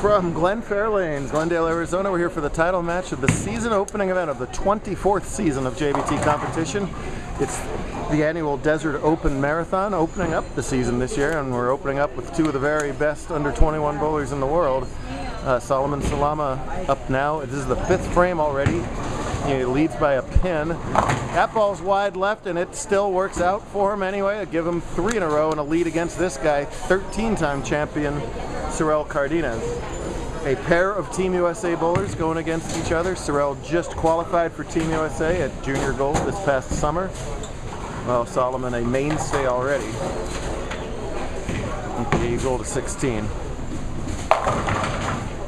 From Glen Fairlanes, Glendale, Arizona, we're here for the title match of the season opening event of the 24th season of JBT competition. It's the annual Desert Open Marathon opening up the season this year, and we're opening up with two of the very best under 21 bowlers in the world. Solomon Salama up now. This is the fifth frame already. He leads by a pin. That ball's wide left, and it still works out for him anyway. It'll give him 3 in a row and a lead against this guy, 13-time champion Sorel Cardenas. A pair of Team USA bowlers going against each other. Sorel just qualified for Team USA at Junior Gold this past summer. Well, Solomon a mainstay already. He gold to 16.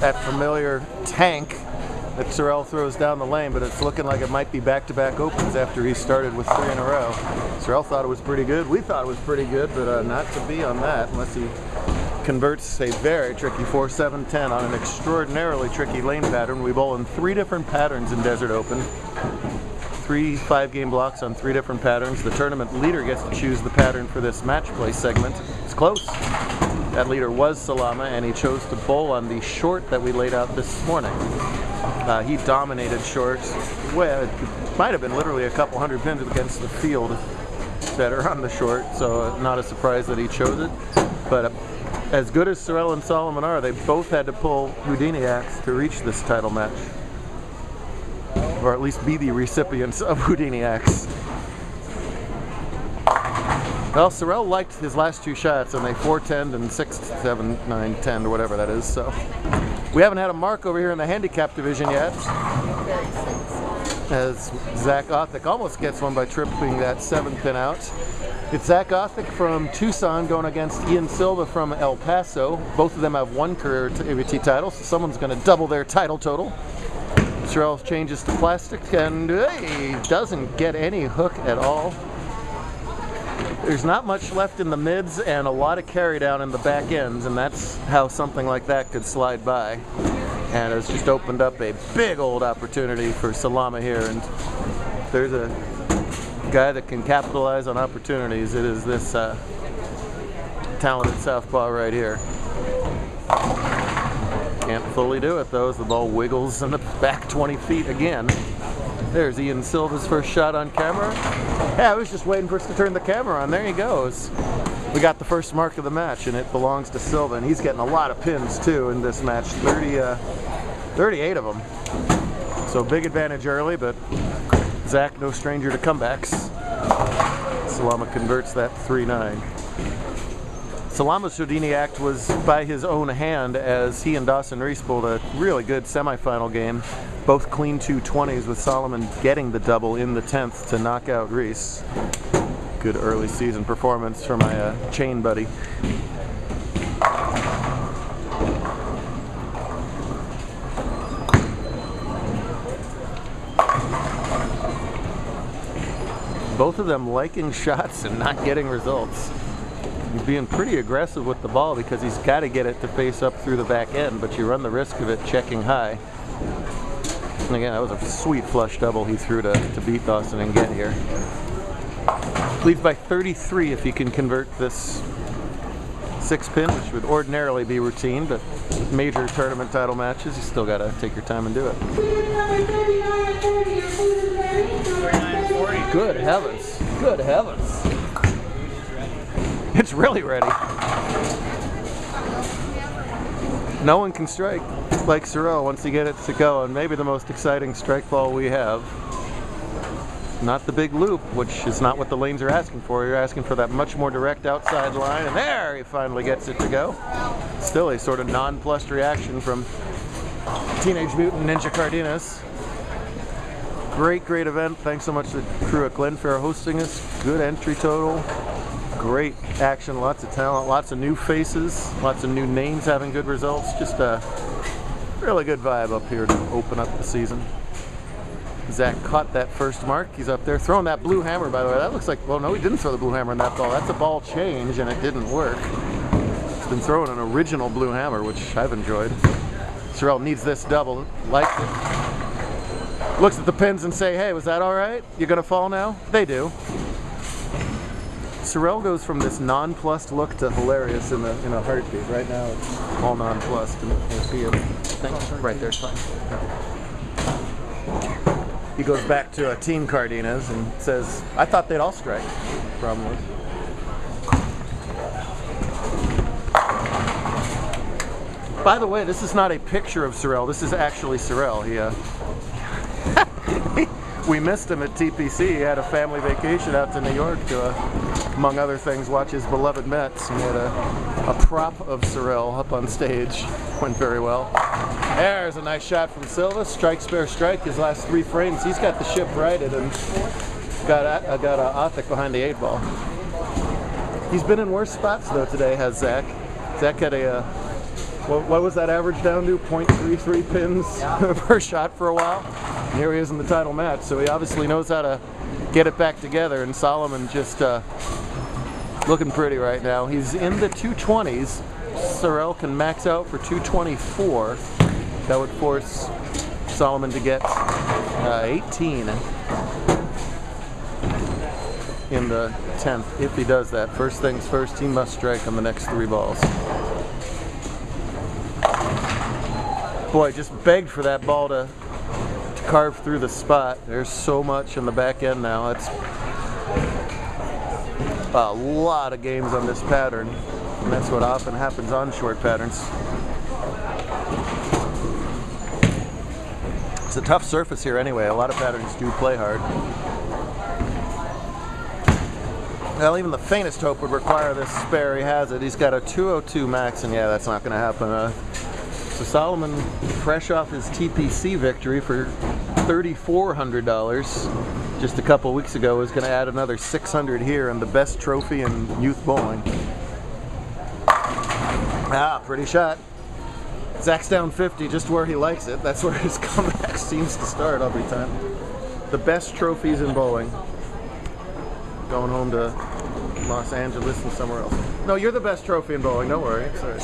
That familiar tank that Sorel throws down the lane, but it's looking like it might be back-to-back opens after he started with 3 in a row. Sorel thought it was pretty good. We thought it was pretty good, but not to be on that unless he converts a very tricky 4-7-10 on an extraordinarily tricky lane pattern. We bowl in 3 different patterns in Desert Open. 3 5-game blocks on 3 different patterns. The tournament leader gets to choose the pattern for this match play segment. It's close. That leader was Salama, and he chose to bowl on the short that we laid out this morning. He dominated shorts. Well, it might have been literally a couple hundred pins against the field better on the short, so not a surprise that he chose it. But as good as Sorel and Solomon are, they both had to pull Houdini acts to reach this title match, or at least be the recipients of Houdini acts. Well, Sorel liked his last 2 shots, and they 4-10'd and 6-7-9-10 or whatever that is. So we haven't had a mark over here in the handicap division yet, as Zach Othick almost gets one by tripping that 7th pin out. It's Zach Othick from Tucson going against Ian Silva from El Paso. Both of them have 1 career JBT title, so someone's going to double their title total. Sorel changes to plastic, and he doesn't get any hook at all. There's not much left in the mids and a lot of carry down in the back ends, and that's how something like that could slide by. And it's just opened up a big old opportunity for Salama here, and there's a guy that can capitalize on opportunities. It is this talented southpaw right here. Can't fully do it though, as the ball wiggles in the back 20 feet again. There's Ian Silva's first shot on camera. Yeah, I was just waiting for us to turn the camera on. There he goes. We got the first mark of the match, and it belongs to Silva, and he's getting a lot of pins too in this match. 38 of them. So big advantage early, but Zach no stranger to comebacks. Salama converts that 3-9. Salama's Houdini act was by his own hand, as he and Dawson Reese bowled a really good semifinal game. Both clean 220s, with Solomon getting the double in the 10th to knock out Reese. Good early season performance for my chain buddy. Both of them liking shots and not getting results. He's being pretty aggressive with the ball because he's got to get it to face up through the back end, but you run the risk of it checking high. And again, that was a sweet flush double he threw to beat Dawson and get here. Leads by 33 if he can convert this 6-pin, which would ordinarily be routine, but major tournament title matches, you still got to take your time and do it. 39-40. Good heavens. Good heavens. It's really ready. No one can strike like Sorel once you get it to go, and maybe the most exciting strike ball we have. Not the big loop, which is not what the lanes are asking for. You're asking for that much more direct outside line, and there he finally gets it to go. Still a sort of nonplussed reaction from Teenage Mutant Ninja Cardenas. Great event. Thanks so much to the crew at Glenfair hosting us. Good entry total. Great action, lots of talent, lots of new faces, lots of new names having good results. Just a really good vibe up here to open up the season. Zach caught that first mark. He's up there throwing that blue hammer, by the way. That looks like, well, no, he didn't throw the blue hammer in that ball. That's a ball change, and it didn't work. He's been throwing an original blue hammer, which I've enjoyed. Sorel needs this double, likes it. Looks at the pins and say, hey, was that all right? You're going to fall now? They do. Sorrel goes from this nonplussed look to hilarious in a heartbeat. Right now, it's all nonplussed. And you see him right there. Fine. He goes back to Team Cardenas and says, "I thought they'd all strike." Problem was. By the way, this is not a picture of Sorrel. This is actually Sorrel. We missed him at TPC. He had a family vacation out to New York to, among other things, watch his beloved Mets. He had a prop of Sorrel up on stage. Went very well. There's a nice shot from Silva. Strike, spare, strike. His last 3 frames. He's got the ship righted and got Othick behind the 8 ball. He's been in worse spots though today, has Zach. Zach had a what was that average down to? 0.33 pins per shot for a while. And here he is in the title match, so he obviously knows how to get it back together. And Solomon just looking pretty right now. He's in the 220s. Sorrel can max out for 224. That would force Solomon to get 18 in the 10th. If he does that, first things first, he must strike on the next 3 balls. Boy, just begged for that ball to carve through the spot. There's so much in the back end now. It's a lot of games on this pattern, and that's what often happens on short patterns. It's a tough surface here anyway. A lot of patterns do play hard. Well, even the faintest hope would require this spare. He has it. He's got a 202 max, and yeah, that's not going to happen. So Solomon, fresh off his TPC victory for $3,400 just a couple weeks ago, is going to add another $600 here and the best trophy in youth bowling. Pretty shot. Zach's down 50, just where he likes it. That's where his comeback seems to start every time. The best trophies in bowling. Going home to Los Angeles and somewhere else. No, you're the best trophy in bowling. Don't worry. It's all right.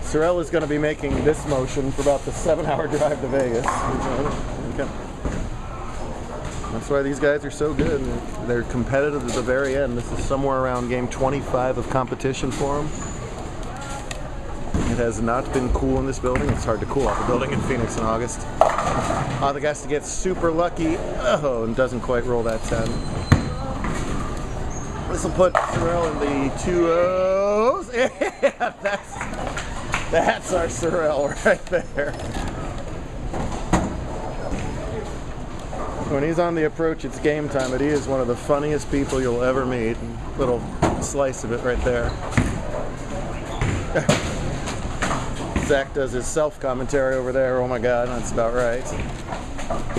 Sorrel is going to be making this motion for about the 7-hour drive to Vegas. That's why these guys are so good. They're competitive to the very end. This is somewhere around game 25 of competition for them. It has not been cool in this building. It's hard to cool off a building in Phoenix in August. The guy has to get super lucky. And doesn't quite roll that 10. This will put Sorrel in the 2-0s. Yeah, that's our Sorrel right there. When he's on the approach, it's game time, but he is one of the funniest people you'll ever meet. Little slice of it right there. Zach does his self-commentary over there. Oh my God, that's about right.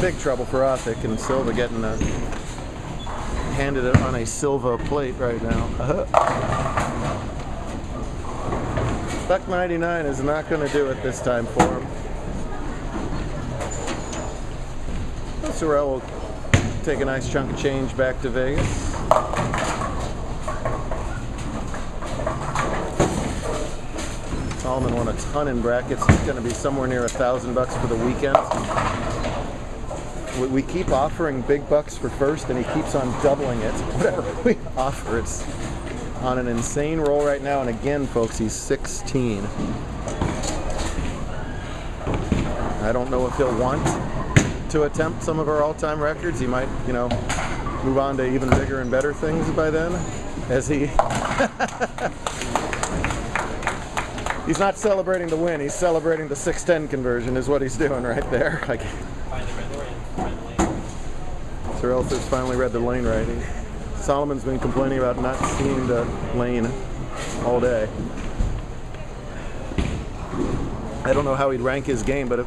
Big trouble for Othick, and Silva getting handed it on a Silva plate right now. Buck 99 is not going to do it this time for him. Sorrel will take a nice chunk of change back to Vegas. Solomon won a ton in brackets. He's going to be somewhere near $1,000 for the weekend. We keep offering big bucks for first, and he keeps on doubling it. Whatever we offer, it's on an insane roll right now. And again, folks, he's 16. I don't know if he'll want to attempt some of our all-time records. He might, move on to even bigger and better things by then, as he he's not celebrating the win, he's celebrating the 610 conversion is what he's doing right there. Sorrel says finally read the lane right. Solomon's been complaining about not seeing the lane all day. I don't know how he'd rank his game, but if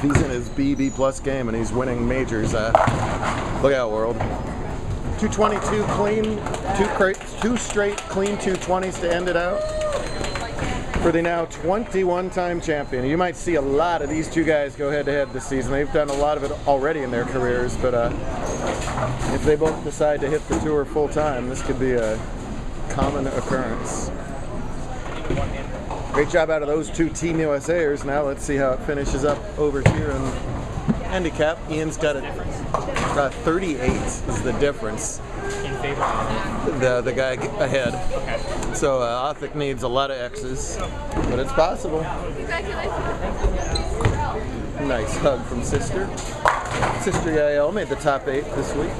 he's in his B plus game and he's winning majors, look out, world. 222 clean, two straight clean 220s to end it out for the now 21-time champion. You might see a lot of these two guys go head-to-head this season. They've done a lot of it already in their careers, but if they both decide to hit the tour full-time, this could be a common occurrence. Great job out of those two Team USAers. Now let's see how it finishes up over here in handicap. Ian's got a 38 is the difference. In favor of The guy ahead. Okay. So Othic needs a lot of X's, but it's possible. Nice hug from Sister. Sister Yael made the top 8 this week.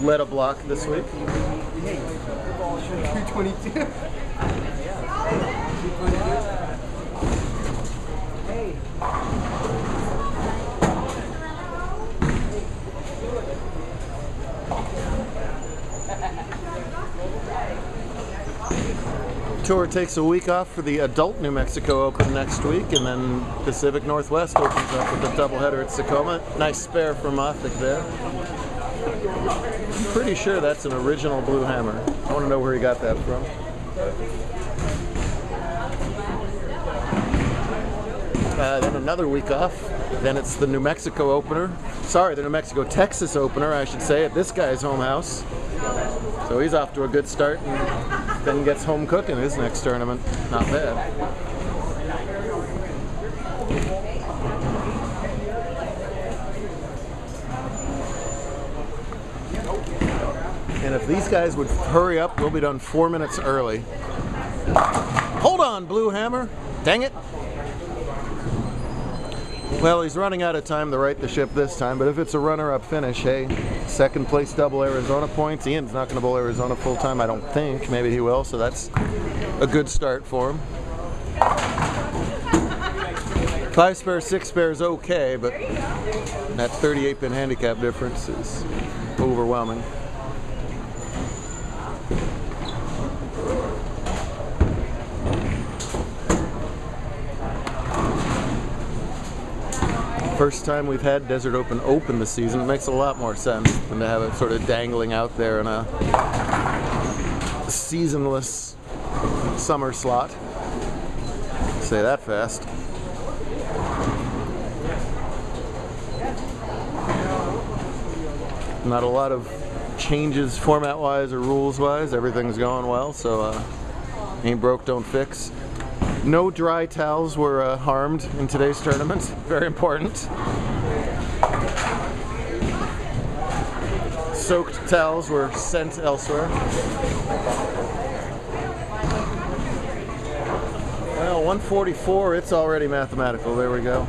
Led a block this week. 222. Tour takes a week off for the adult New Mexico Open next week, and then Pacific Northwest opens up with a doubleheader at Tacoma. Nice spare from Othic there. I'm pretty sure that's an original Blue Hammer. I want to know where he got that from. Then another week off. Then it's the New Mexico opener. Sorry, the New Mexico Texas opener, I should say, at this guy's home house. So he's off to a good start and then gets home cooking his next tournament. Not bad. And if these guys would hurry up, we'll be done 4 minutes early. Hold on, Blue Hammer. Dang it. Well, he's running out of time to right the ship this time, but if it's a runner-up finish, hey, second place double Arizona points. Ian's not going to bowl Arizona full-time, I don't think. Maybe he will, so that's a good start for him. 5 spare, 6 spare is okay, but that 38-pin handicap difference is overwhelming. First time we've had Desert Open open this season. It makes a lot more sense than to have it sort of dangling out there in a seasonless summer slot. Say that fast. Not a lot of changes format-wise or rules-wise. Everything's going well, so ain't broke, don't fix. No dry towels were harmed in today's tournament. Very important. Soaked towels were sent elsewhere. Well, 144, it's already mathematical. There we go.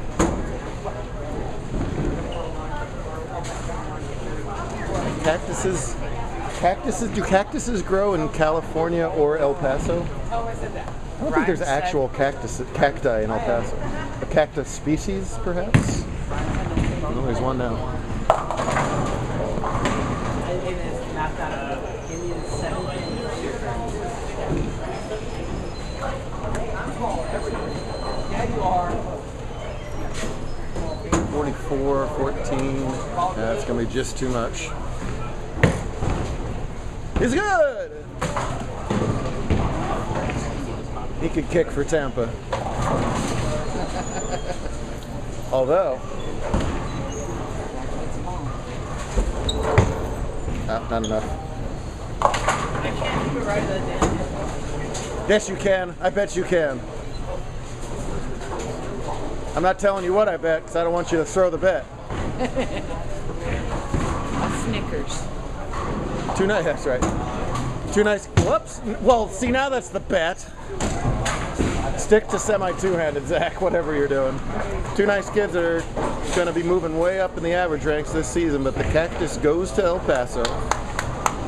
Do cactuses grow in California or El Paso? Oh, I said that. I don't think there's actual cacti in El Paso. A cactus species, perhaps? No, there's one now. $44, $14. That's going to be just too much. He's good! He could kick for Tampa. Although, not enough. I can't keep it right at the end. Yes, you can. I bet you can. I'm not telling you what I bet because I don't want you to throw the bet. Snickers. Too nice. That's right. Too nice. Whoops. Well, see, now that's the bet. Stick to semi two-handed, Zach, whatever you're doing. Two nice kids are going to be moving way up in the average ranks this season, but the cactus goes to El Paso.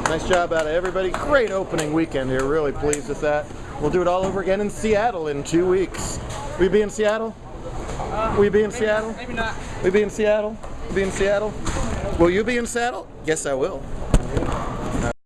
Nice job out of everybody. Great opening weekend here. Really pleased with that. We'll do it all over again in Seattle in 2 weeks. Will you be in Seattle? Will you be in Seattle? Maybe not. Will you be in Seattle? Will you be in Seattle? Will you be in Seattle? Yes, I will.